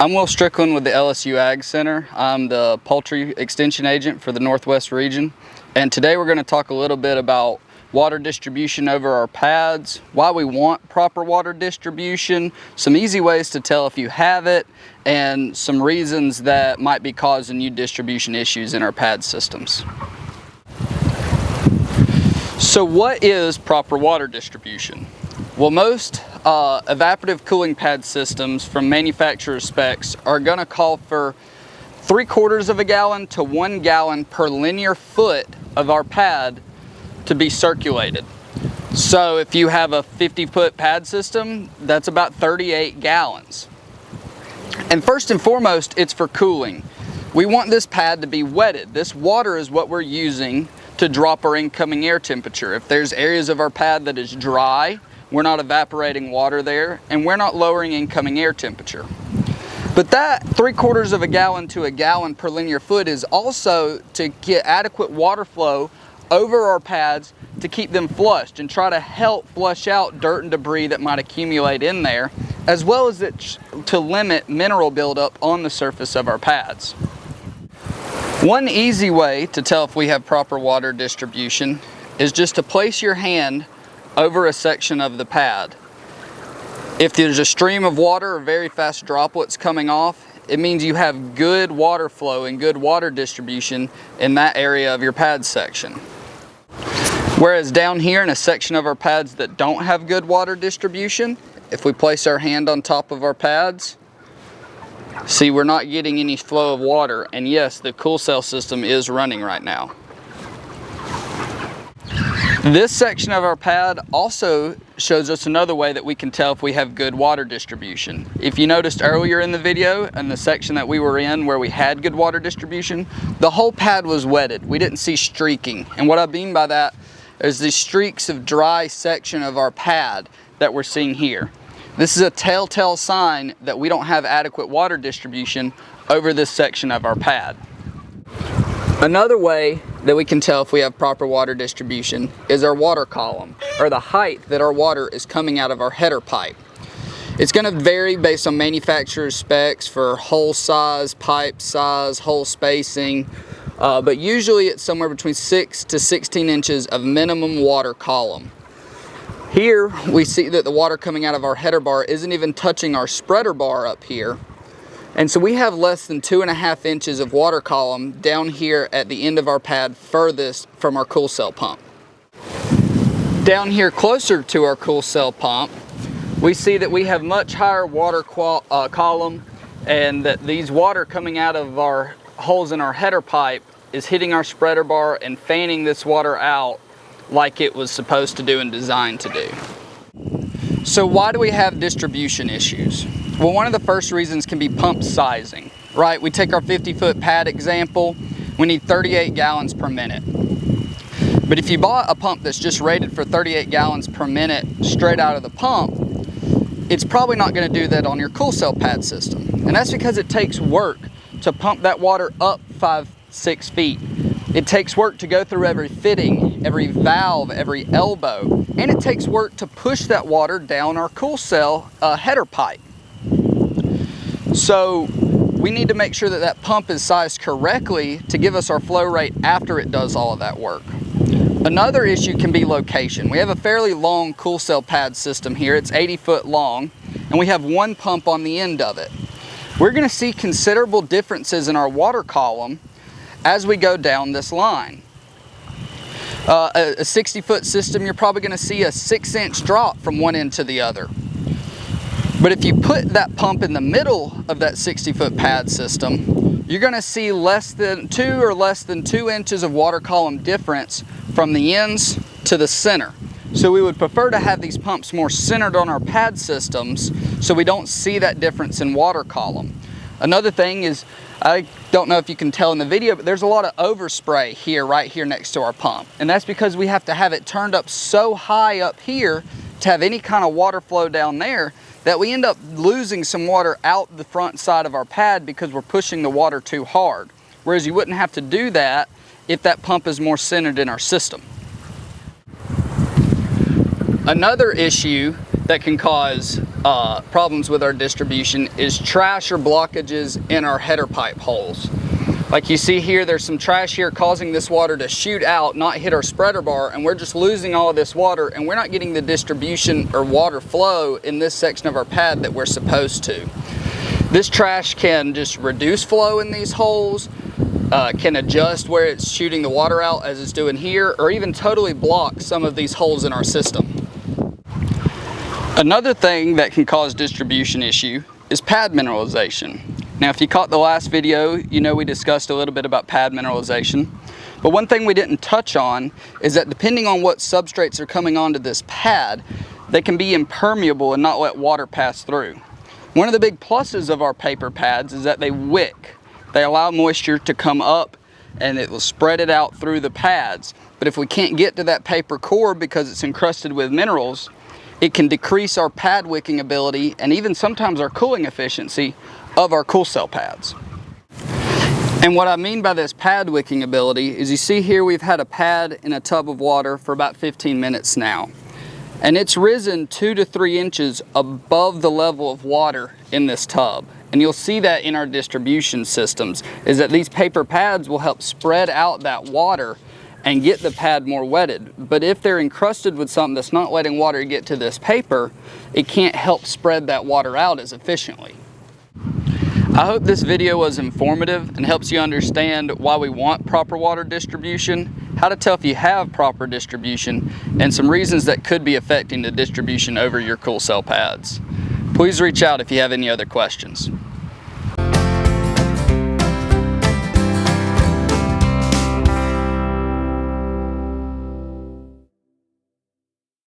I'm Will Strickland with the LSU Ag Center. I'm the poultry extension agent for the Northwest region. And today we're going to talk a little bit about water distribution over our pads, why we want proper water distribution, some easy ways to tell if you have it, and some reasons that might be causing you distribution issues in our pad systems. So what is proper water distribution? Well, most evaporative cooling pad systems from manufacturer specs are going to call for 3/4 of a gallon to 1 gallon per linear foot of our pad to be circulated. So if you have a 50-foot pad system, that's about 38 gallons. And first and foremost, it's for cooling. We want this pad to be wetted. This water is what we're using to drop our incoming air temperature. If there's areas of our pad that is dry, we're not evaporating water there, and we're not lowering incoming air temperature. But that 3/4 of a gallon to a gallon per linear foot is also to get adequate water flow over our pads to keep them flushed and try to help flush out dirt and debris that might accumulate in there, as well as to limit mineral buildup on the surface of our pads. One easy way to tell if we have proper water distribution is just to place your hand over a section of the pad. If there's a stream of water or very fast droplets coming off, it means you have good water flow and good water distribution in that area of your pad section. Whereas down here in a section of our pads that don't have good water distribution, if we place our hand on top of our pads, see, we're not getting any flow of water, and yes, the cool cell system is running right now. This section of our pad also shows us another way that we can tell if we have good water distribution. If you noticed earlier in the video, in the section that we were in where we had good water distribution, the whole pad was wetted. We didn't see streaking. And what I mean by that is these streaks of dry section of our pad that we're seeing here. This is a telltale sign that we don't have adequate water distribution over this section of our pad. Another way that we can tell if we have proper water distribution is our water column, or the height that our water is coming out of our header pipe. It's going to vary based on manufacturer's specs for hole size, pipe size, hole spacing, but usually it's somewhere between 6 to 16 inches of minimum water column. Here we see that the water coming out of our header bar isn't even touching our spreader bar up here. And so we have less than 2.5 inches of water column down here at the end of our pad furthest from our cool cell pump. Down here closer to our cool cell pump, we see that we have much higher water column, and that these water coming out of our holes in our header pipe is hitting our spreader bar and fanning this water out like it was supposed to do and designed to do. So why do we have distribution issues? Well, one of the first reasons can be pump sizing, right? We take our 50-foot pad example, we need 38 gallons per minute. But if you bought a pump that's just rated for 38 gallons per minute straight out of the pump, it's probably not going to do that on your cool cell pad system. And that's because it takes work to pump that water up 5-6 feet. It takes work to go through every fitting, every valve, every elbow, and it takes work to push that water down our cool cell header pipe. So we need to make sure that that pump is sized correctly to give us our flow rate after it does all of that work. Another issue can be location. We have a fairly long cool cell pad system here. It's 80 foot long, and we have one pump on the end of it. We're going to see considerable differences in our water column as we go down this line. A 60-foot system, you're probably going to see a 6-inch drop from one end to the other. But if you put that pump in the middle of that 60-foot pad system, you're going to see less than 2 inches of water column difference from the ends to the center. So we would prefer to have these pumps more centered on our pad systems so we don't see that difference in water column. Another thing is, I don't know if you can tell in the video, but there's a lot of overspray here, right here next to our pump. And that's because we have to have it turned up so high up here to have any kind of water flow down there that we end up losing some water out the front side of our pad because we're pushing the water too hard. Whereas you wouldn't have to do that if that pump is more centered in our system. Another issue that can cause problems with our distribution is trash or blockages in our header pipe holes. Like you see here, there's some trash here causing this water to shoot out, not hit our spreader bar, and we're just losing all of this water, and we're not getting the distribution or water flow in this section of our pad that we're supposed to. This trash can just reduce flow in these holes, can adjust where it's shooting the water out as it's doing here, or even totally block some of these holes in our system. Another thing that can cause distribution issue is pad mineralization. Now, if you caught the last video, you know we discussed a little bit about pad mineralization. But one thing we didn't touch on is that depending on what substrates are coming onto this pad, they can be impermeable and not let water pass through. One of the big pluses of our paper pads is that they wick. They allow moisture to come up and it will spread it out through the pads. But if we can't get to that paper core because it's encrusted with minerals, it can decrease our pad wicking ability and even sometimes our cooling efficiency of our cool cell pads. And what I mean by this pad wicking ability is you see here we've had a pad in a tub of water for about 15 minutes now. And it's risen 2 to 3 inches above the level of water in this tub. And you'll see that in our distribution systems, is that these paper pads will help spread out that water and get the pad more wetted. But if they're encrusted with something that's not letting water get to this paper, it can't help spread that water out as efficiently. I hope this video was informative and helps you understand why we want proper water distribution, how to tell if you have proper distribution, and some reasons that could be affecting the distribution over your cool cell pads. Please reach out if you have any other questions.